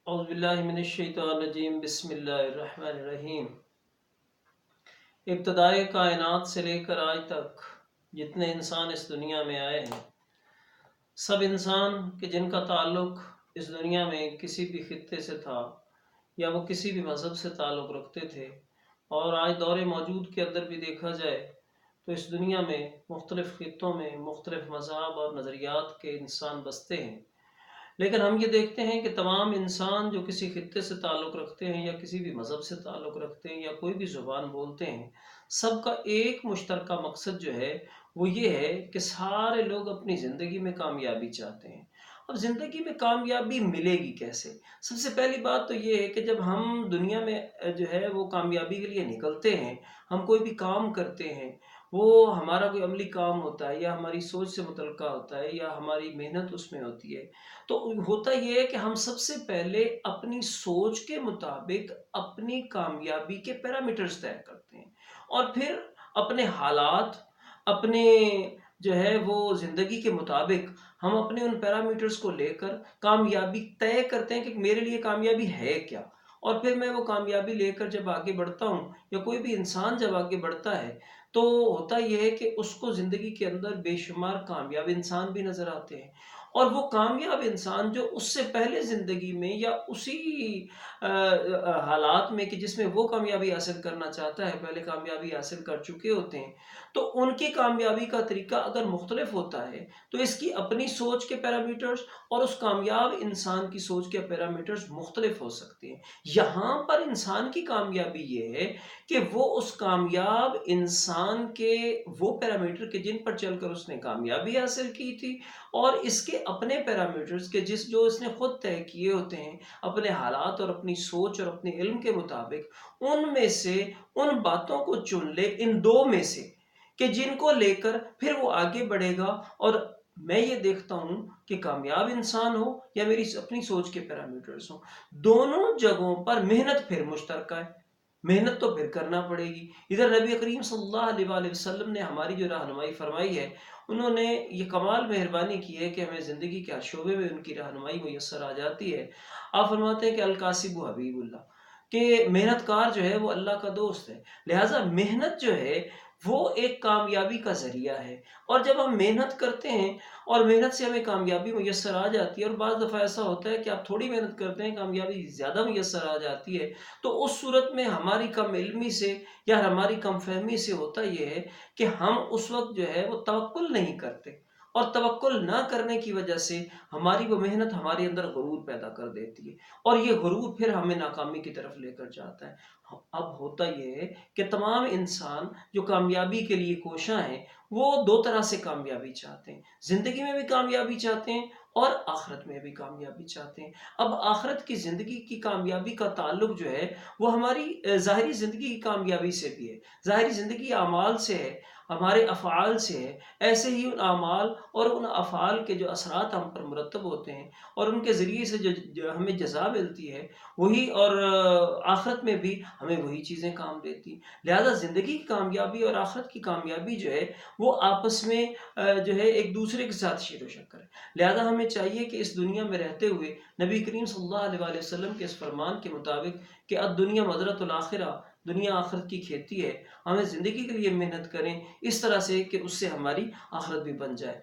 اعوذ باللہ من الشیطان الرجیم بسم اللہ الرحمن الرحیم۔ ابتدائے کائنات سے لے کر آج تک جتنے انسان اس دنیا میں آئے ہیں، سب انسان کہ جن کا تعلق اس دنیا میں کسی بھی خطے سے تھا یا وہ کسی بھی مذہب سے تعلق رکھتے تھے، اور آج دور موجود کے اندر بھی دیکھا جائے تو اس دنیا میں مختلف خطوں میں مختلف مذہب اور نظریات کے انسان بستے ہیں، لیکن ہم یہ دیکھتے ہیں کہ تمام انسان جو کسی خطے سے تعلق رکھتے ہیں یا کسی بھی مذہب سے تعلق رکھتے ہیں یا کوئی بھی زبان بولتے ہیں، سب کا ایک مشترکہ مقصد جو ہے وہ یہ ہے کہ سارے لوگ اپنی زندگی میں کامیابی چاہتے ہیں۔ اب زندگی میں کامیابی ملے گی کیسے؟ سب سے پہلی بات تو یہ ہے کہ جب ہم دنیا میں جو ہے وہ کامیابی کے لیے نکلتے ہیں، ہم کوئی بھی کام کرتے ہیں، وہ ہمارا کوئی عملی کام ہوتا ہے یا ہماری سوچ سے متعلقہ ہوتا ہے یا ہماری محنت اس میں ہوتی ہے، تو ہوتا یہ ہے کہ ہم سب سے پہلے اپنی سوچ کے مطابق اپنی کامیابی کے پیرامیٹرز طے کرتے ہیں، اور پھر اپنے حالات، اپنے جو ہے وہ زندگی کے مطابق ہم اپنے ان پیرامیٹرز کو لے کر کامیابی طے کرتے ہیں کہ میرے لیے کامیابی ہے کیا، اور پھر میں وہ کامیابی لے کر جب آگے بڑھتا ہوں یا کوئی بھی انسان جب آگے بڑھتا ہے تو ہوتا یہ ہے کہ اس کو زندگی کے اندر بے شمار کامیاب انسان بھی نظر آتے ہیں، اور وہ کامیاب انسان جو اس سے پہلے زندگی میں یا اسی حالات میں کہ جس میں وہ کامیابی حاصل کرنا چاہتا ہے پہلے کامیابی حاصل کر چکے ہوتے ہیں، تو ان کی کامیابی کا طریقہ اگر مختلف ہوتا ہے تو اس کی اپنی سوچ کے پیرامیٹرز اور اس کامیاب انسان کی سوچ کے پیرامیٹرز مختلف ہو سکتے ہیں۔ یہاں پر انسان کی کامیابی یہ ہے کہ وہ اس کامیاب انسان کے وہ پیرامیٹر کے جن پر چل کر اس نے کامیابی حاصل کی تھی، اور اس کے اپنے پیرامیٹرز کے جو اس نے خود طے کیے ہوتے ہیں اپنے حالات اور اپنی سوچ اور اپنے علم کے مطابق، ان میں سے ان باتوں کو چن لے، ان دو میں سے کہ جن کو لے کر پھر وہ آگے بڑھے گا۔ اور میں یہ دیکھتا ہوں کہ کامیاب انسان ہو یا میری اپنی سوچ کے پیرامیٹرز ہوں، دونوں جگہوں پر محنت پھر مشترکہ ہے، محنت تو پھر کرنا پڑے گی۔ ادھر نبی کریم صلی اللہ علیہ وآلہ وسلم نے ہماری جو رہنمائی فرمائی ہے، انہوں نے یہ کمال مہربانی کی ہے کہ ہمیں زندگی کے ہر شعبے میں ان کی رہنمائی میسر آ جاتی ہے۔ آپ فرماتے ہیں کہ القاسب حبیب اللہ، کہ محنت کار جو ہے وہ اللہ کا دوست ہے، لہٰذا محنت جو ہے وہ ایک کامیابی کا ذریعہ ہے، اور جب ہم محنت کرتے ہیں اور محنت سے ہمیں کامیابی میسر آ جاتی ہے، اور بعض دفعہ ایسا ہوتا ہے کہ آپ تھوڑی محنت کرتے ہیں کامیابی زیادہ میسر آ جاتی ہے، تو اس صورت میں ہماری کم علمی سے یا ہماری کم فہمی سے ہوتا یہ ہے کہ ہم اس وقت جو ہے وہ توکل نہیں کرتے، اور توکل نہ کرنے کی وجہ سے ہماری وہ محنت ہمارے اندر غرور پیدا کر دیتی ہے، اور یہ غرور پھر ہمیں ناکامی کی طرف لے کر جاتا ہے۔ اب ہوتا یہ ہے کہ تمام انسان جو کامیابی کے لیے کوشاں ہیں وہ دو طرح سے کامیابی چاہتے ہیں، زندگی میں بھی کامیابی چاہتے ہیں اور آخرت میں بھی کامیابی چاہتے ہیں۔ اب آخرت کی زندگی کی کامیابی کا تعلق جو ہے وہ ہماری ظاہری زندگی کی کامیابی سے بھی ہے، ظاہری زندگی اعمال سے ہے، ہمارے افعال سے ہے، ایسے ہی ان اعمال اور ان افعال کے جو اثرات ہم پر مرتب ہوتے ہیں اور ان کے ذریعے سے جو ہمیں جزا ملتی ہے وہی، اور آخرت میں بھی ہمیں وہی چیزیں کام دیتی ہیں۔ لہذا زندگی کی کامیابی اور آخرت کی کامیابی جو ہے وہ آپس میں جو ہے ایک دوسرے کے ساتھ شیر و شکر ہے۔ لہذا ہمیں چاہیے کہ اس دنیا میں رہتے ہوئے نبی کریم صلی اللہ علیہ وآلہ وسلم کے اس فرمان کے مطابق کہ الدنیا مزرعۃ الآخرہ، دنیا آخرت کی کھیتی ہے، ہمیں زندگی کے لیے محنت کریں اس طرح سے کہ اس سے ہماری آخرت بھی بن جائے۔